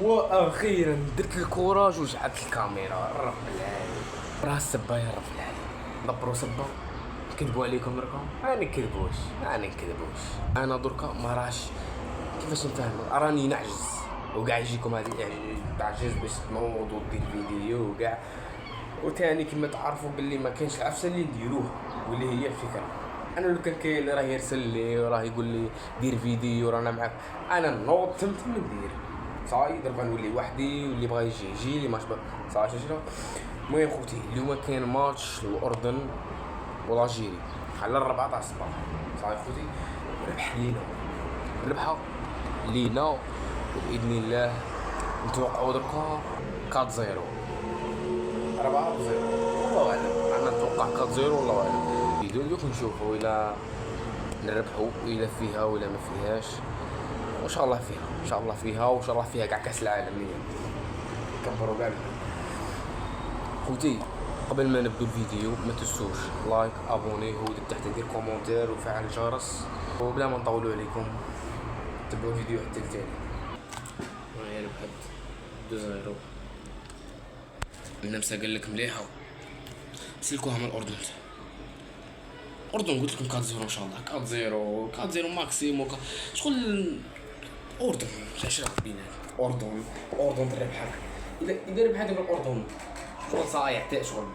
واخيرا درت الكوراج وجعلت الكاميرا. رب العالمين راه السبه يا رب العالمين. دبروا سبه كذبوا عليكم دركا. ما نكذبوش انا دركا ما راش كيفاش نفهم. راني نعجز وكاع يجيكم هذه تعجز باش تنوض ودير فيديو وكاع. وثاني كما تعرفوا باللي ما كاينش العفسه اللي نديروه واللي هي الفكره. انا لو كان كاين اللي راه يرسل لي وراه يقول لي دير فيديو رانا معاك، انا نوض تم ندير صاي. درك نولي وحدي واللي بغى يجي اللي ماش صاي شنو. المهم خوتي اليوم كاين ماتش الاردن والجيري على 4 تاع الصباح. صاي خوتي ربحه لينا وباذن الله نتوقعوا دركا 4-0 4-0 والله اعلم. انا نتوقع 4-0 والله اعلم. الفيديو دوك نشوفوا الى نربحوا الى فيها ولا ما فيهاش. وان شاء الله فيها وان شاء الله فيها كاع كاس العالم اللي كبروا كاع. خوتي قبل ما نبدو الفيديو ما تنسوش لايك ابوني ودير تحت دير كومونتير وفعل الجرس. وبلا ما نطولوا عليكم تبعوا الفيديو حتى التالي. هاي ربحت 2-0. النمسا قال لك مليحه سلكوها من الاردن. قلت لكم 4-0 ان شاء الله. 4-0 ماكسيموم. شغل اردن 10 بينات. اردن تربحك اذا ربحت الاردن شغل صايع شغل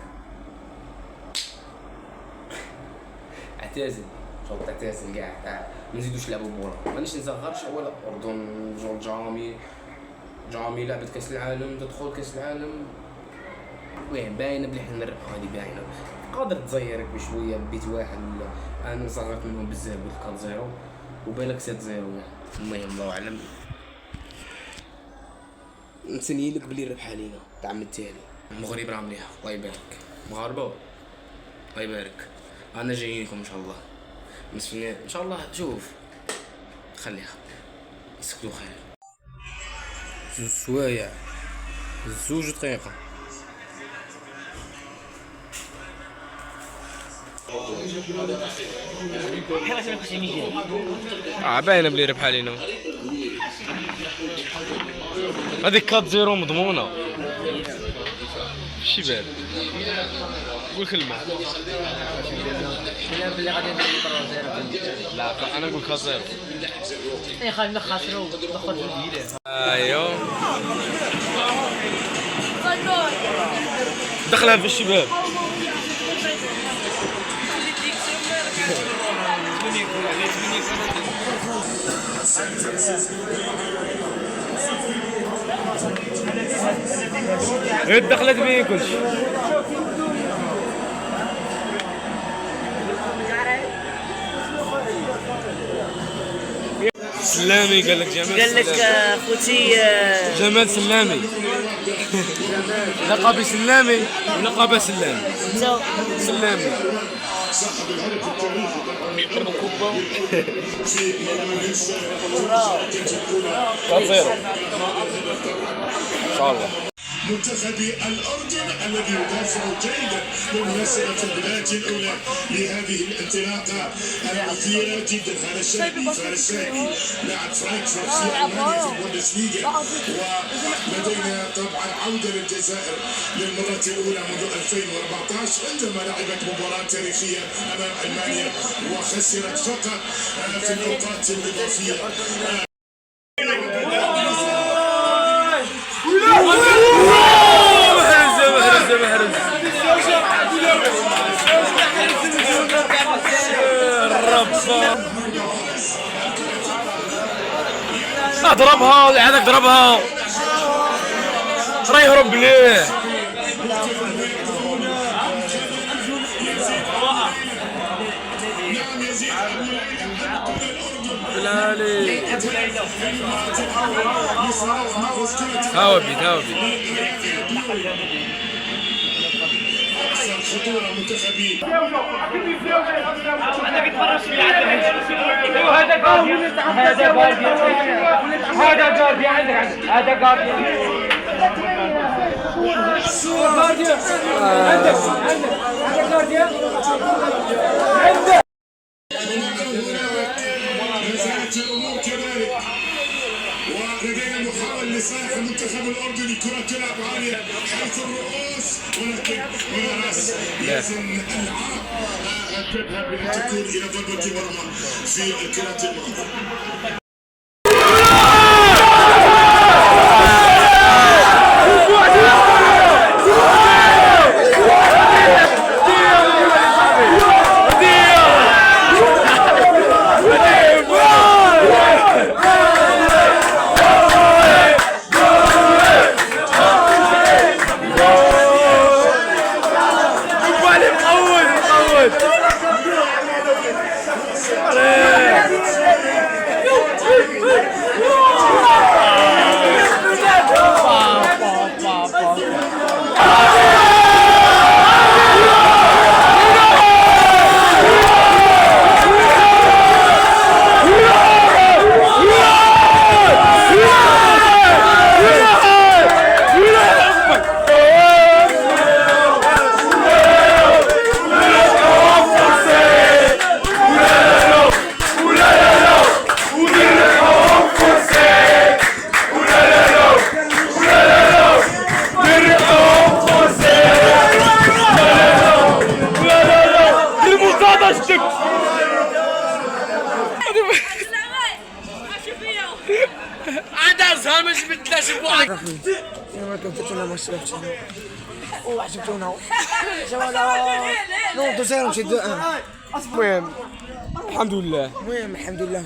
تعتزل كاع ما نزيدوش نلعبوا بولا. مانيش نصغرش ولا اردن جون جامي لعبت كاس العالم تدخل كاس العالم. المهم باينه بلي حنا نربحوا. هذه باينه قادر تزيرك بشويه بيت واحد ولا انا صغرت منهم بزاف. قلت 4-0 وبالك 7-0. المهم الله اعلم. نسني لك بلي ربح علينا العام التالي. المغرب راه مليحه الله يبارك. مغاربه الله يبارك. انا جايينكم ان شاء الله نسفني ان شاء الله. شوف خليها يسكتوا خير. 2 سوايع 2 دقيقه. باينه بلي ربح علينا. هذيك 4-0 مضمونه. شي بال قول كلمه. بلي غادي ندير 3-0. لا انا نقول 4-0. اي خلينا نخسروا ندخل في البلاد. ايوا دخلها في الشباب. دخلت بيه كلشي. سلامي قال لك جمال. قال لك خوتي جمال سلامي. لقب سلامي ولقب سلامي. سلامي يضربوا كوبا. 4-0 ان شاء الله. منتخب الأردن الذي يدافع جيدا بمناسبة البداية الأولى لهذه الانطلاقة المثيرة جدا. هذا الشابي فارساني لاعب فرانكفورت في ألمانيا في البوندسليغا. ولدينا طبعا عودة للجزائر للمرة الأولى منذ 2014 عندما لعبت مباراة تاريخية أمام ألمانيا وخسرت فقط في النقاط الإضافية. اضربها عادك ضربها راه يهرب ليه. بلالي هاوبي خطورة منتخبي. هذا جاردي عندك. هذا جاردي نزعت الأمور كذلك ولدينا محاول لصالح المنتخب الأردني كرة تلعب عالية حيث الرؤوس، ولكن هنا راس لازم العرب تذهب بأن تكون إلى ضربة مرمى في الكرة الماضية. عدسها مش بدلاش بواحد. ما كنتونا ما شفتونا واحد شفتونا نو تسيرم شدوا. المهم الحمد لله. المهم الحمد لله.